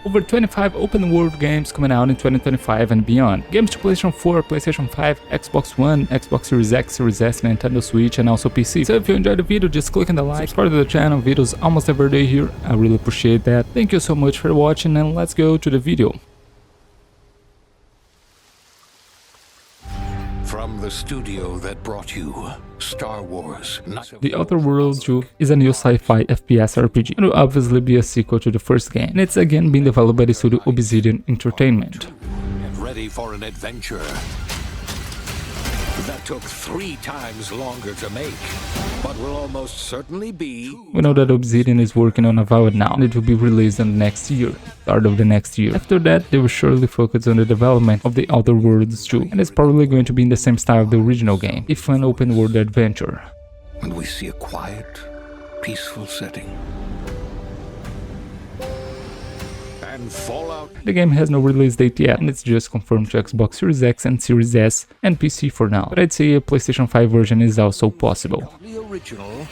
Over 25 open world games coming out in 2025 and beyond. Games to PlayStation 4, PlayStation 5, Xbox One, Xbox Series X, Series S, Nintendo Switch and also PC. So if you enjoyed the video, just click on the like, subscribe to the channel, videos almost every day here. I really appreciate that. Thank you so much for watching and let's go to the video. From the studio that brought you Star Wars. The Outer Worlds 2 is a new sci-fi FPS RPG. It will obviously be a sequel to the first game, and it's again being developed by the studio Obsidian Entertainment. Get ready for an adventure that took 3 times longer to make, but will almost certainly be. We know that Obsidian is working on Avowed now, and it will be released in the next year, start of the next year. After that, they will surely focus on the development of the Outer Worlds 2, and it's probably going to be in the same style of the original game, a fun open world adventure. And we see a quiet, peaceful setting. And Fallout. The game has no release date yet, and it's just confirmed to Xbox Series X and Series S and PC for now, but I'd say a PlayStation 5 version is also possible. The original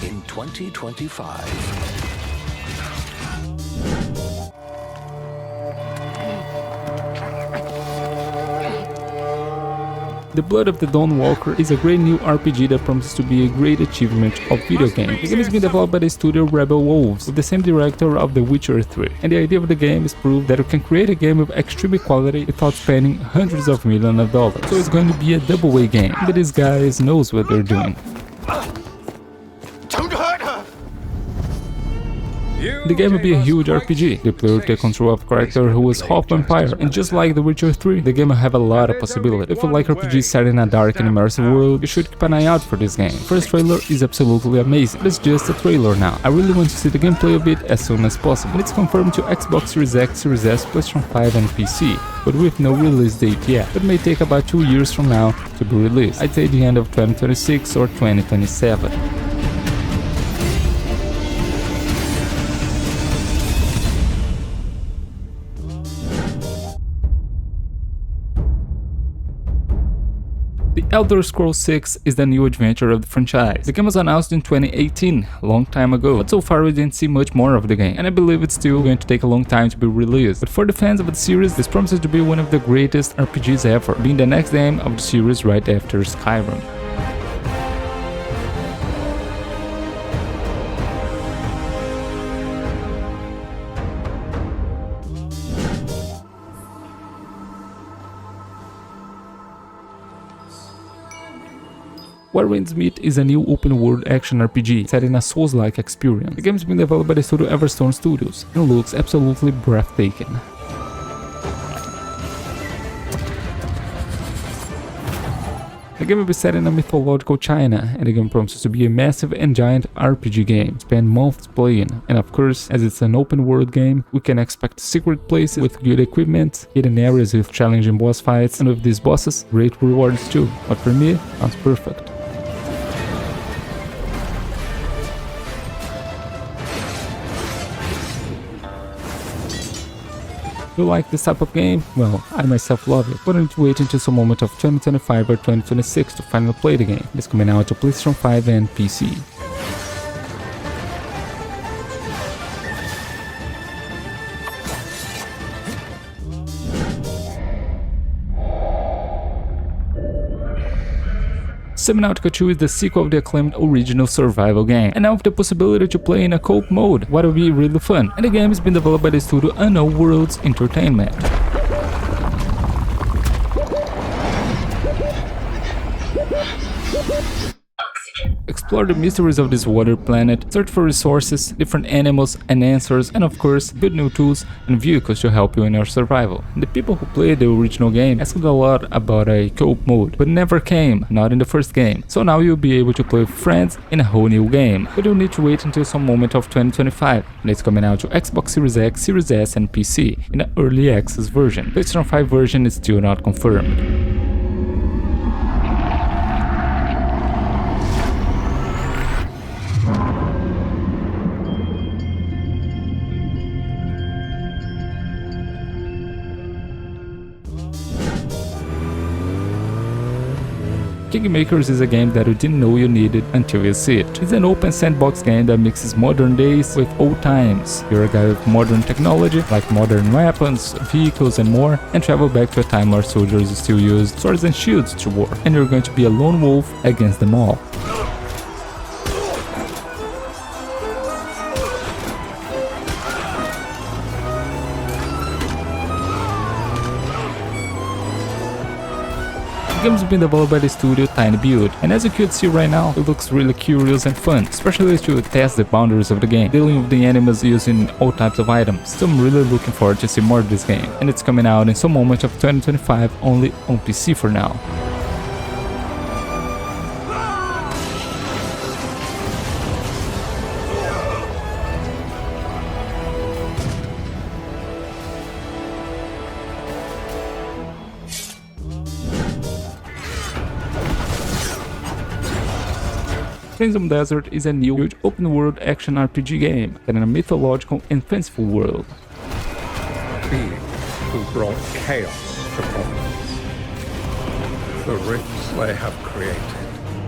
in 2025. The Blood of the Dawnwalker is a great new RPG that promises to be a great achievement of video game. The game is being developed by the studio Rebel Wolves, with the same director of The Witcher 3, and the idea of the game is proof that you can create a game of extreme quality without spending hundreds of millions of dollars. So it's going to be a double A game, but these guys knows what they're doing. Don't hurt her! The game will be a huge RPG. The player will take control of a character who is half vampire, and just like The Witcher 3, the game will have a lot of possibilities. If you like RPGs set in a dark and immersive world, you should keep an eye out for this game. First trailer is absolutely amazing, but it's just a trailer now. I really want to see the gameplay of it as soon as possible. And it's confirmed to Xbox Series X, Series S, PlayStation 5 and PC, but with no release date yet. It may take about 2 years from now to be released. I'd say the end of 2026 or 2027. The Elder Scrolls 6 is the new adventure of the franchise. The game was announced in 2018, a long time ago, but so far we didn't see much more of the game, and I believe it's still going to take a long time to be released. But for the fans of the series, this promises to be one of the greatest RPGs ever, being the next game of the series right after Skyrim. What Remains Meat is a new open-world action RPG set in a Souls-like experience. The game is being developed by the studio Everstone Studios and looks absolutely breathtaking. The game will be set in a mythological China, and the game promises to be a massive and giant RPG game, spend months playing, and of course, as it's an open world game, we can expect secret places with good equipment, hidden areas with challenging boss fights, and with these bosses, great rewards too. But for me, sounds perfect. You like this type of game? Well, I myself love it, but I need to wait until some moment of 2025 or 2026 to finally play the game. It's coming out to PlayStation 5 and PC. Subnautica 2 is the sequel of the acclaimed original survival game, and now with the possibility to play in a co-op mode, what will be really fun. And the game has been developed by the studio Unknown Worlds Entertainment. Explore the mysteries of this water planet, search for resources, different animals and answers, and of course, build new tools and vehicles to help you in your survival. And the people who played the original game asked a lot about a co-op mode, but never came, not in the first game. So now you'll be able to play with friends in a whole new game. But you'll need to wait until some moment of 2025, and it's coming out to Xbox Series X, Series S and PC in an early access version. PlayStation 5 version is still not confirmed. Kingmakers is a game that you didn't know you needed until you see it. It's an open sandbox game that mixes modern days with old times. You're a guy with modern technology, like modern weapons, vehicles and more, and travel back to a time where soldiers still used swords and shields to war, and you're going to be a lone wolf against them all. The game has been developed by the studio Tiny Build, and as you could see right now, it looks really curious and fun, especially to test the boundaries of the game, dealing with the enemies using all types of items. So I'm really looking forward to see more of this game, and it's coming out in some moment of 2025 only on PC for now. Crimsom Desert is a new, huge open-world action RPG game set in a mythological and fanciful world. He who brought chaos upon them. The rifts they have created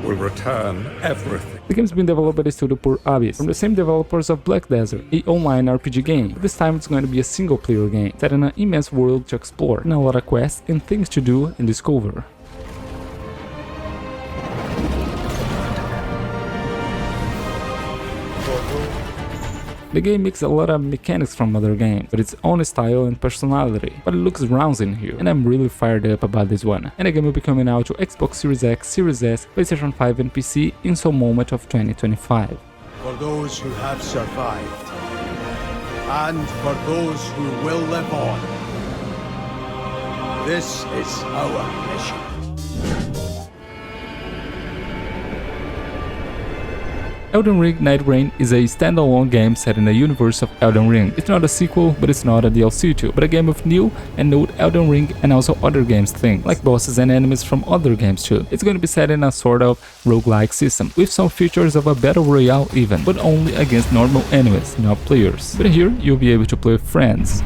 will return everything. The game's been developed by the studio Pure Abyss, from the same developers of Black Desert, an online RPG game. But this time it's going to be a single-player game, set in an immense world to explore, and a lot of quests and things to do and discover. The game mixes a lot of mechanics from other games, with its own style and personality, but it looks rousing in here, and I'm really fired up about this one. And the game will be coming out to Xbox Series X, Series S, PlayStation 5 and PC in some moment of 2025. For those who have survived, and for those who will live on, this is our mission. Elden Ring Nightrein is a standalone game set in the universe of Elden Ring. It's not a sequel, but it's not a DLC too, but a game with new and old Elden Ring and also other games things, like bosses and enemies from other games too. It's going to be set in a sort of roguelike system, with some features of a battle royale even, but only against normal enemies, not players. But here, you'll be able to play with friends.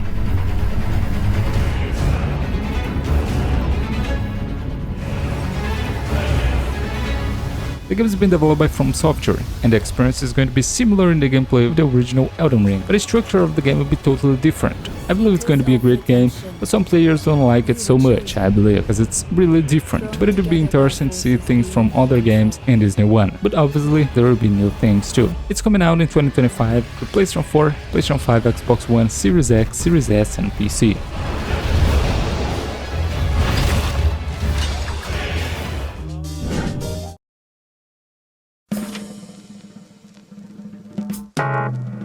The game has been developed by From Software, and the experience is going to be similar in the gameplay of the original Elden Ring, but the structure of the game will be totally different. I believe it's going to be a great game, but some players don't like it so much, I believe, because it's really different. But it will be interesting to see things from other games in this new one, but obviously there will be new things too. It's coming out in 2025 for PlayStation 4, PlayStation 5, Xbox One, Series X, Series S and PC.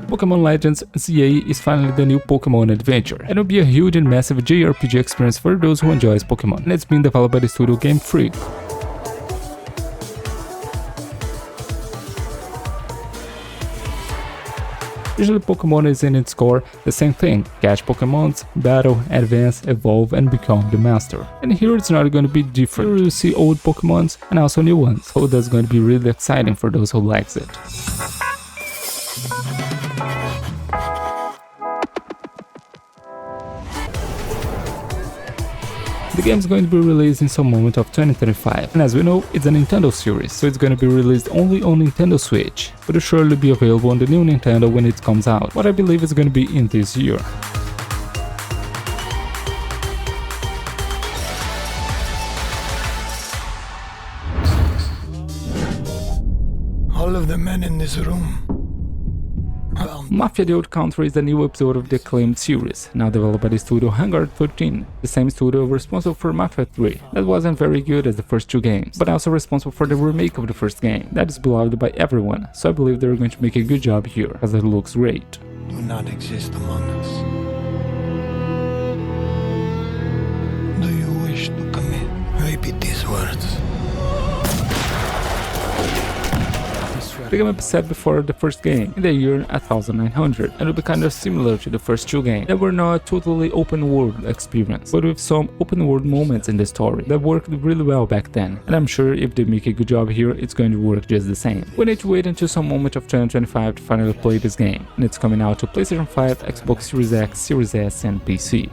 Pokémon Legends ZA is finally the new Pokémon adventure, and it will be a huge and massive JRPG experience for those who enjoy Pokémon, and it's been developed by the studio Game Freak. Usually Pokémon is in its core the same thing: catch Pokémons, battle, advance, evolve and become the master. And here it's not going to be different. Here you see old Pokémons and also new ones, so that's going to be really exciting for those who likes it. The game is going to be released in some moment of 2035, and as we know, it's a Nintendo series, so it's going to be released only on Nintendo Switch, but it'll surely be available on the new Nintendo when it comes out, what I believe is going to be in this year. All of the men in this room. Mafia the Old Country is a new episode of the acclaimed series, now developed by the studio Hangar 13, the same studio responsible for Mafia 3, that wasn't very good as the first two games, but also responsible for the remake of the first game, that is beloved by everyone, so I believe they're going to make a good job here, as it looks great. Do not exist among us. Do you wish to commit? Repeat these words. The game was set before the first game, in the year 1900, and will be kind of similar to the first two games that were not a totally open world experience, but with some open world moments in the story that worked really well back then, and I'm sure if they make a good job here, it's going to work just the same. We need to wait until some moment of 2025 to finally play this game, and it's coming out to PlayStation 5, Xbox Series X, Series S and PC.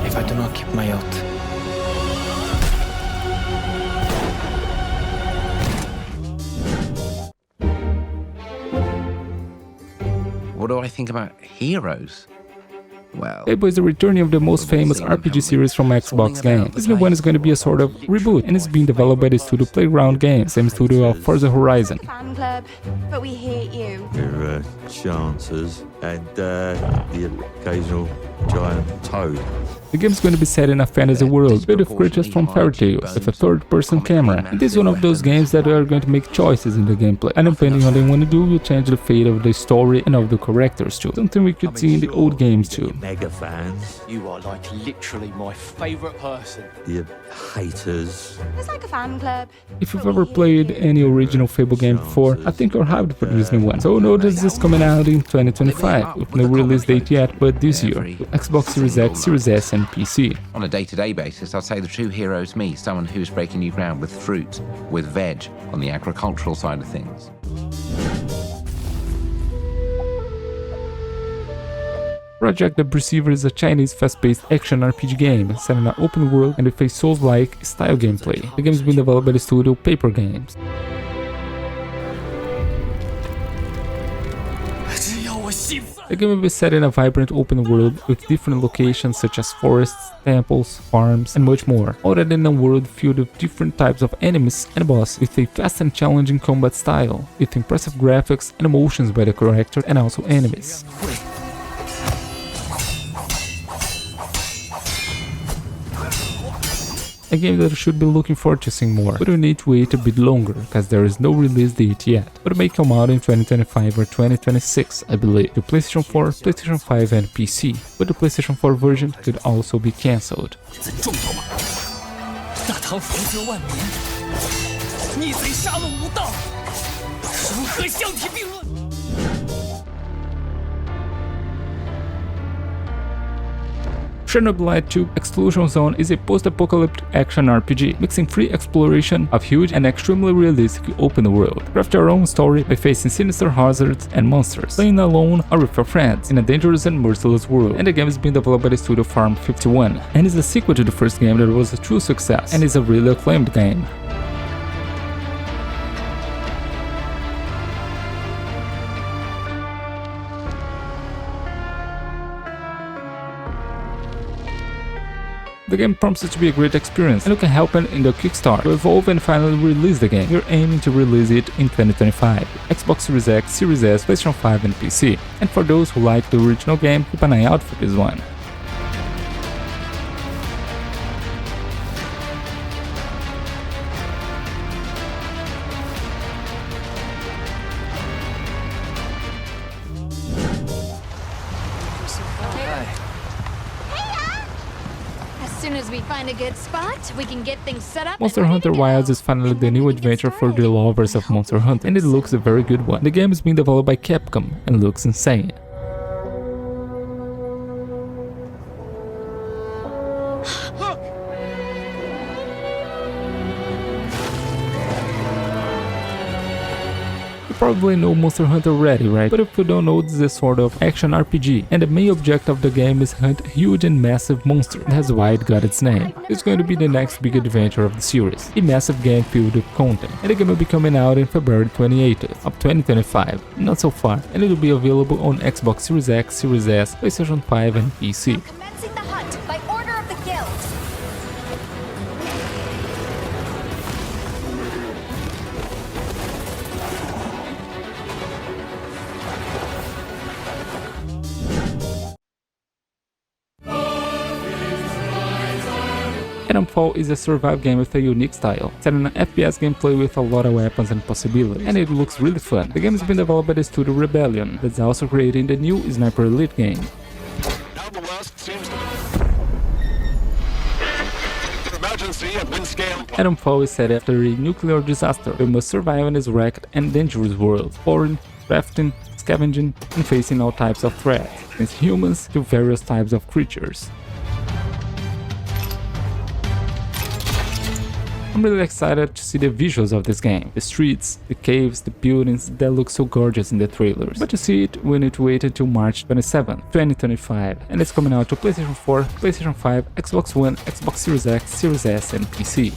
If I do not keep my oath, I think about Heroes? Well, Fable is the returning of the most famous RPG series from Xbox games. This new one is going to be a sort of reboot, and it's being developed by the studio Playground Games, same studio of Forza Horizon. Fan club, but we hate you. Your chances and the occasional giant toad. The game is going to be set in a fantasy world, built with creatures from fairy tales, with a third-person camera. And this is one of those games that are going to make choices in the gameplay, and depending on what they want to do, will change the fate of the story and of the characters too. Something we could see in the old games too. Mega fans, You are like literally my favorite person. the haters. It's like a fan club. If you've ever played any original Fable game before, I think you're hyped for this new one. So notice this is coming out in 2025, with no release date yet, but this year, with Xbox Series X, Series S and PC. on a day-to-day basis, I'd say the true hero is me, someone who's breaking new ground with fruit, with veg, on the agricultural side of things. Project the Perceiver is a Chinese fast-paced action RPG game set in an open world and with a Souls-like style gameplay. The game has been developed by the studio Paper Games. The game will be set in a vibrant open world with different locations such as forests, temples, farms, and much more. All that in a world filled with different types of enemies and bosses, with a fast and challenging combat style, with impressive graphics and emotions by the character and also enemies. A game that you should be looking forward to seeing more, but you need to wait a bit longer, because there is no release date yet, but it may come out in 2025 or 2026, I believe, to PlayStation 4, PlayStation 5 and PC, but the PlayStation 4 version could also be cancelled. 那唐福泽万年，逆贼杀戮无道，如何相提并论？ Chernobylite 2 Exclusion Zone is a post-apocalyptic action RPG, mixing free exploration of huge and extremely realistic open world. Craft your own story by facing sinister hazards and monsters, playing alone or with your friends in a dangerous and merciless world. And the game is being developed by the studio Farm 51, and is a sequel to the first game that was a true success, and is a really acclaimed game. The game promises to be a great experience, and you can help it in the Kickstarter to evolve and finally release the game. We're aiming to release it in 2025, Xbox Series X, Series S, PlayStation 5 and PC. And for those who like the original game, keep an eye out for this one. As soon as we find a good spot, we can get things set up. Monster Hunter Wilds is finally the new adventure for the lovers of Monster Hunter, and it looks a very good one. The game is being developed by Capcom and looks insane. You probably know Monster Hunter already, right? But if you don't know, this is a sort of action RPG, and the main objective of the game is hunt huge and massive monsters. That's why it got its name. It's going to be the next big adventure of the series, a massive game filled with content, and the game will be coming out in February 28th of 2025, not so far, and it will be available on Xbox Series X, Series S, PlayStation 5 and PC. Commencing the hunt by order of the guild. Atomfall is a survival game with a unique style, set in an FPS gameplay with a lot of weapons and possibilities, and it looks really fun. The game has been developed by the studio Rebellion, that's also creating the new Sniper Elite game. Now the West seems to... Emergency at Windscale. Atomfall is set after a nuclear disaster. We must survive in this wrecked and dangerous world, exploring, crafting, scavenging, and facing all types of threats, from humans to various types of creatures. I'm really excited to see the visuals of this game. The streets, the caves, the buildings that look so gorgeous in the trailers. But to see it, we need to wait until March 27, 2025. And it's coming out to PlayStation 4, PlayStation 5, Xbox One, Xbox Series X, Series S and PC.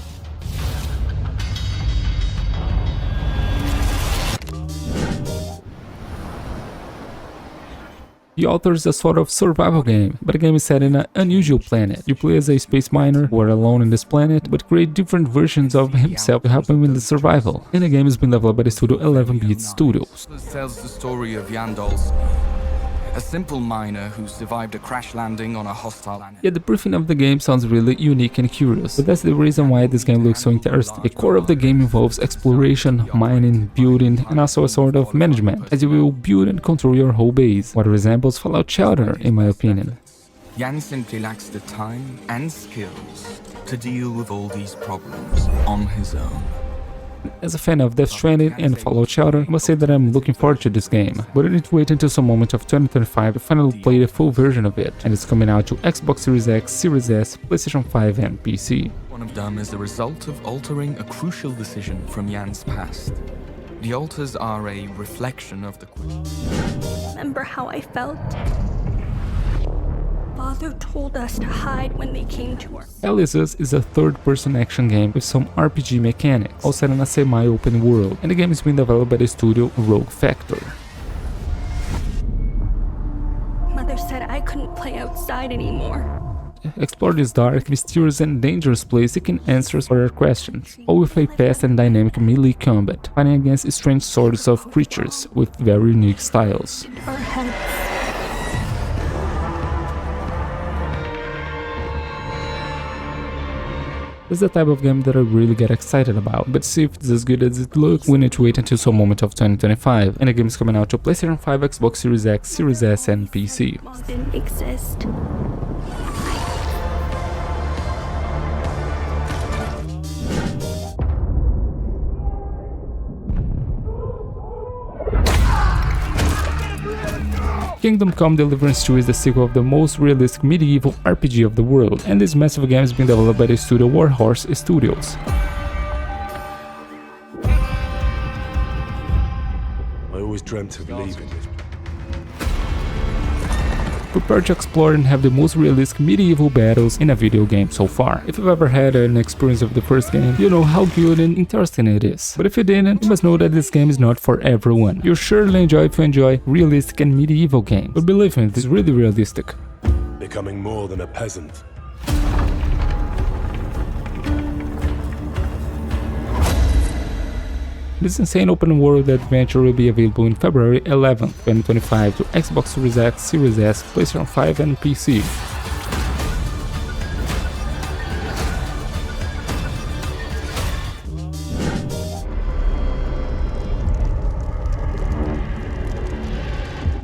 The Author is a sort of survival game, but the game is set in an unusual planet. You play as a space miner who are alone in this planet, but create different versions of himself to help him in the survival. And the game has been developed by the studio 11-Bit Studios. Tells the story of Yandol's, a simple miner who survived a crash landing on a hostile planet. Yeah, the briefing of the game sounds really unique and curious, but that's the reason why this game looks so interesting. The core of the game involves exploration, mining, building, and also a sort of management, as you will build and control your whole base, what resembles Fallout Shelter in my opinion. Yan simply lacks the time and skills to deal with all these problems on his own. As a fan of Death Stranding and Fallout Shelter, I must say that I'm looking forward to this game, but I need to wait until some moment of 2025 to finally play the full version of it, and it's coming out to Xbox Series X, Series S, PlayStation 5 and PC. One of them is the result of altering a crucial decision from Yan's past. The altars are a reflection of the... Remember how I felt? Father told us to hide when they came to us. Elysius is a third-person action game with some RPG mechanics, all set in a semi-open world, and the game is being developed by the studio Rogue Factor. Mother said I couldn't play outside anymore. Explore this dark, mysterious and dangerous place seeking answers for your questions, all with a fast and dynamic melee combat, fighting against strange sorts of creatures with very unique styles. Our heads. This is the type of game that I really get excited about, but to see if it's as good as it looks, we need to wait until some moment of 2025, and the game is coming out to PlayStation 5, Xbox Series X, Series S and PC. Didn't exist. Kingdom Come Deliverance 2 is the sequel of the most realistic medieval RPG of the world, and this massive game has been developed by the studio Warhorse Studios. I always dreamt of leaving this. Prepare to explore and have the most realistic medieval battles in a video game so far. If you've ever had an experience of the first game, you know how good and interesting it is. But if you didn't, you must know that this game is not for everyone. You'll surely enjoy if you enjoy realistic and medieval games. But believe me, it is really realistic. Becoming more than a peasant. This insane open world adventure will be available in February 11, 2025 to Xbox Series X, Series S, PlayStation 5 and PC.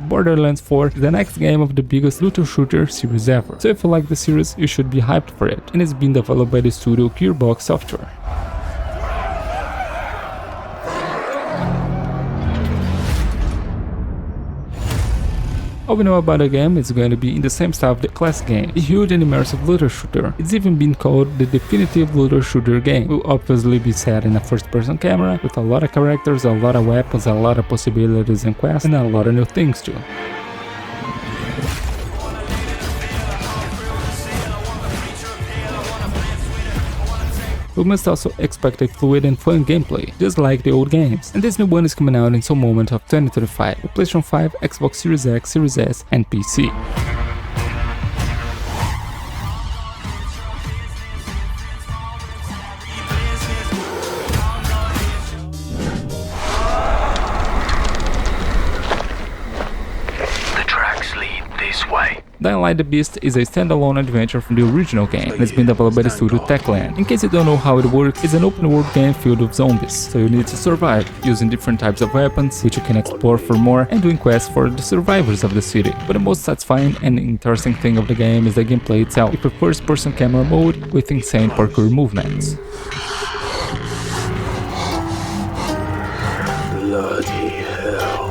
Borderlands 4 is the next game of the biggest looter shooter series ever, so if you like the series, you should be hyped for it, and it's been developed by the studio Gearbox Software. All we know about the game is going to be in the same style of the classic game, a huge and immersive looter shooter. It's even been called the definitive looter shooter game. It will obviously be set in a first-person camera, with a lot of characters, a lot of weapons, a lot of possibilities and quests, and a lot of new things too. We must also expect a fluid and fun gameplay, just like the old games, and this new one is coming out in some moment of 2025 with PlayStation 5, Xbox Series X, Series S and PC. The tracks lead this way. Dying Light the Beast is a standalone adventure from the original game, and it's been developed by the studio Techland. In case you don't know how it works, it's an open world game filled with zombies, so you need to survive, using different types of weapons, which you can explore for more, and doing quests for the survivors of the city. But the most satisfying and interesting thing of the game is the gameplay itself, with a first-person camera mode with insane parkour movements. Bloody hell.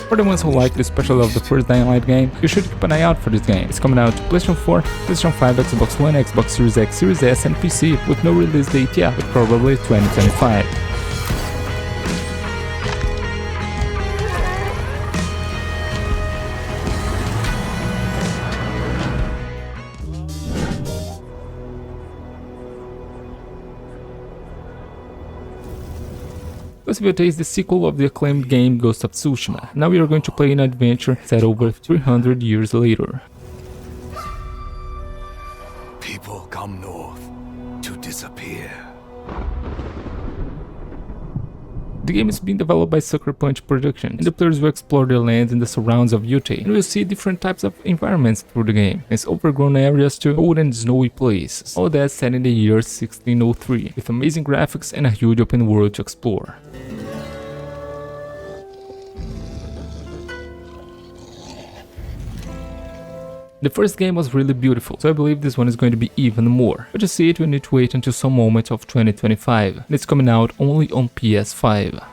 For the ones who like the special of the first Dying Light game, you should keep an eye out for this game. It's coming out to PlayStation 4, PlayStation 5, Xbox One, Xbox Series X, Series S and PC, with no release date yet, but probably 2025. Ghost of Yotei is the sequel of the acclaimed game Ghost of Tsushima. Now we are going to play an adventure set over 300 years later. People come north to disappear. The game is being developed by Sucker Punch Productions, and the players will explore the lands and the surrounds of Yotei, and will see different types of environments through the game, as overgrown areas to cold and snowy places. All that set in the year 1603, with amazing graphics and a huge open world to explore. The first game was really beautiful, so I believe this one is going to be even more. But to see it, we need to wait until some moment of 2025, and it's coming out only on PS5.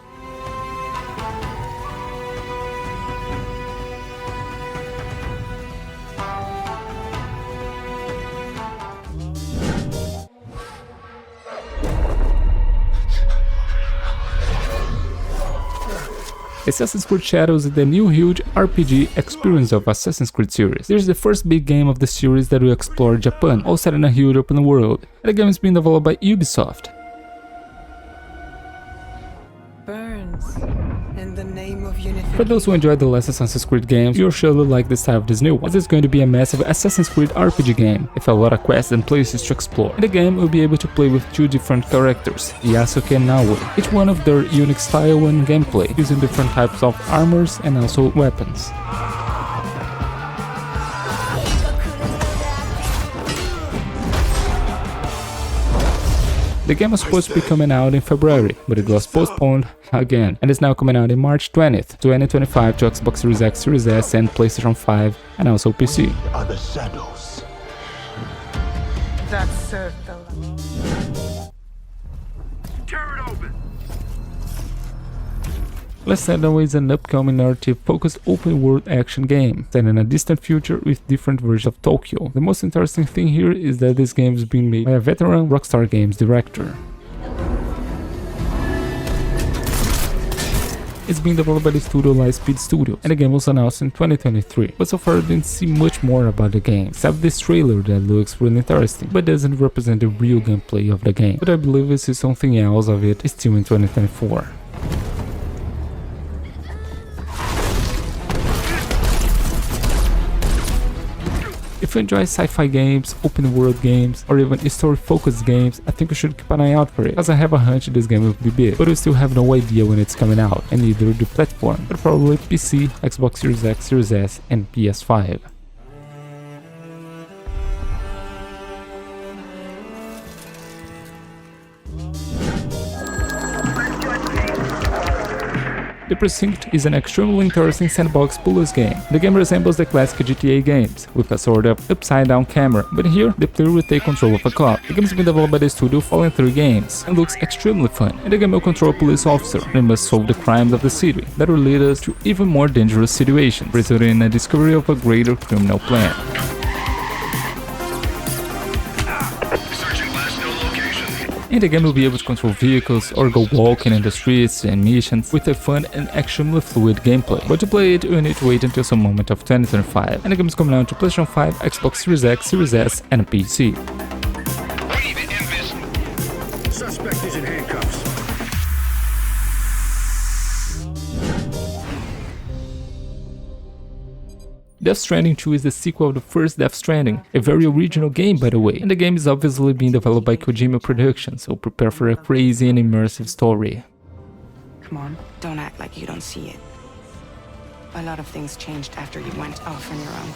Assassin's Creed Shadows is the new huge RPG experience of Assassin's Creed series. This is the first big game of the series that will explore Japan, all set in a huge open world, and the game is being developed by Ubisoft. Burns, in the name of unification. For those who enjoyed the last Assassin's Creed games, you'll surely like the style of this new one, as it's going to be a massive Assassin's Creed RPG game, with a lot of quests and places to explore. In the game, you'll be able to play with two different characters, Yasuke and Naoe, each one of their unique style and gameplay, using different types of armors and also weapons. The game was supposed to be coming out in February, but it was postponed again, and is now coming out in March 20th, 2025 to Xbox Series X, Series S, and PlayStation 5, and also PC. Are the shadows. That served the Tear it open! Sentinel is an upcoming narrative-focused open-world action game, set in a distant future with different versions of Tokyo. The most interesting thing here is that this game is being made by a veteran Rockstar Games director. It's being developed by the studio Lightspeed Studios, and the game was announced in 2023, but so far I didn't see much more about the game, except this trailer that looks really interesting, but doesn't represent the real gameplay of the game, but I believe we see something else of it still in 2024. If you enjoy sci-fi games, open world games, or even story-focused games, I think you should keep an eye out for it, as I have a hunch this game will be big, but we still have no idea when it's coming out, and neither the platform, but probably PC, Xbox Series X, Series S, and PS5. The Precinct is an extremely interesting sandbox puzzle game. The game resembles the classic GTA games, with a sort of upside-down camera, but here the player will take control of a cop. The game has been developed by the studio Fallen 3 Games, and looks extremely fun, and the game will control a police officer, and must solve the crimes of the city, that will lead us to even more dangerous situations, resulting in a discovery of a greater criminal plan. And the game will be able to control vehicles or go walking in the streets and missions with a fun and extremely fluid gameplay. But to play it, you need to wait until some moment of 2025, and the game is coming out to PlayStation 5, Xbox Series X, Series S, and PC. Suspect is in handcuffs. Death Stranding 2 is the sequel of the first Death Stranding, a very original game by the way, and the game is obviously being developed by Kojima Productions, so prepare for a crazy and immersive story. Come on, don't act like you don't see it. A lot of things changed after you went off on your own.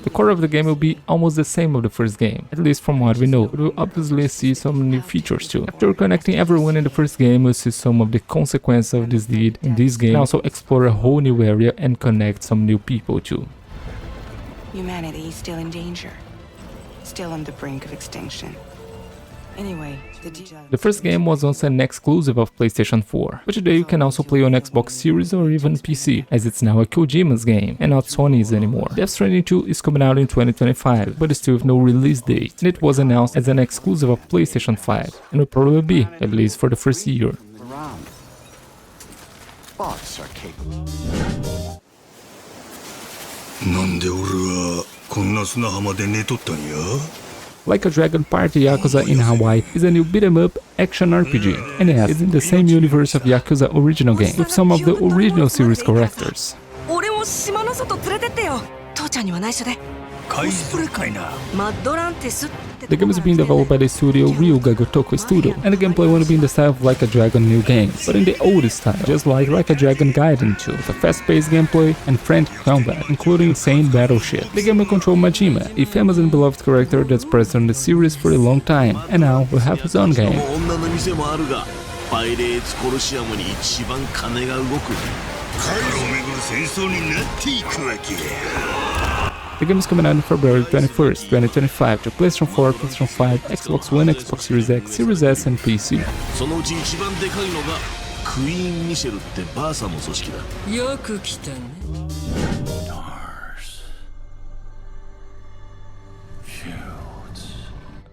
The core of the game will be almost the same of the first game, at least from what we know, but we'll obviously see some new features too. After connecting everyone in the first game, we'll see some of the consequences of this deed in this game, and also explore a whole new area and connect some new people too. Humanity is still in danger. Still on the brink of extinction. Anyway, the first game was once an exclusive of PlayStation 4, but today you can also play on Xbox Series or even PC, as it's now a Kojima's game, and not Sony's anymore. Death Stranding 2 is coming out in 2025, but still with no release date, and it was announced as an exclusive of PlayStation 5, and will probably be, at least for the first year. Bots are capable. なんで俺はこんな砂浜で寝とったんや Like a Dragon Party Yakuza in Hawaii is a new beat-em-up action RPG, and yes, it's in the same universe of Yakuza original game, with some of the original series characters. The game is being developed by the studio Ryuga Gotoku Studio, and the gameplay will be in the style of Like a Dragon new games, but in the old style, just like a Dragon Gaiden 2, with a fast-paced gameplay and frantic combat, including insane battleship. The game will control Majima, a famous and beloved character that's present in the series for a long time, and now will have his own game. The game is coming out on February 21st, 2025 to PlayStation 4, PlayStation 5, Xbox One, Xbox Series X, Series S, and PC.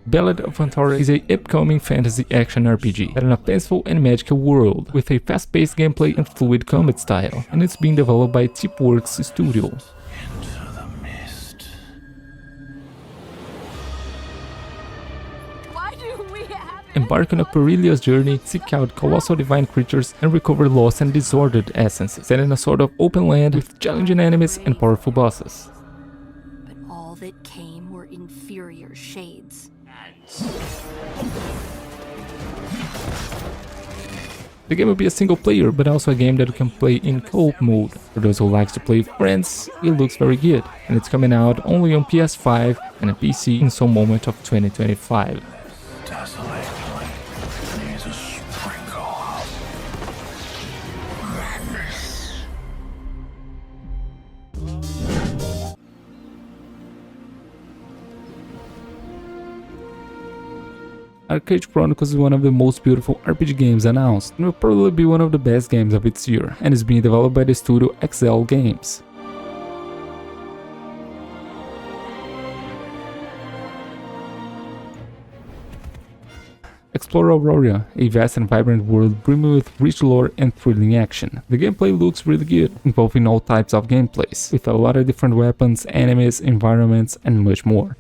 Ballad of Antara is an upcoming fantasy action RPG set in a peaceful and magical world with a fast-paced gameplay and fluid combat style, and it's being developed by Tipworks Studio. Embark on a perilous journey, seek out colossal divine creatures, and recover lost and disordered essences, set in a sort of open land with challenging enemies and powerful bosses. But all that came were inferior shades. The game will be a single player, but also a game that you can play in co-op mode. For those who likes to play with friends, it looks very good, and it's coming out only on PS5 and a PC in some moment of 2025. Archeage Chronicles is one of the most beautiful RPG games announced, and will probably be one of the best games of its year, and is being developed by the studio XL Games. Explore Aurora, a vast and vibrant world brimming with rich lore and thrilling action. The gameplay looks really good, involving all types of gameplays, with a lot of different weapons, enemies, environments, and much more.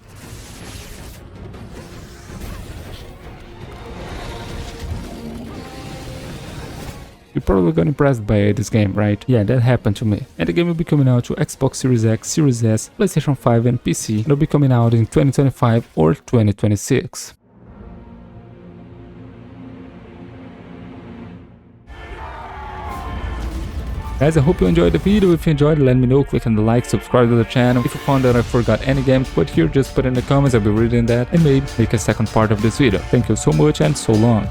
You probably got impressed by this game, right? Yeah, that happened to me. And the game will be coming out to Xbox Series X, Series S, PlayStation 5 and PC. It'll be coming out in 2025 or 2026. Guys, I hope you enjoyed the video. If you enjoyed, let me know, click on the like, subscribe to the channel. If you found that I forgot any games put here, just put in the comments, I'll be reading that and maybe make a second part of this video. Thank you so much and so long.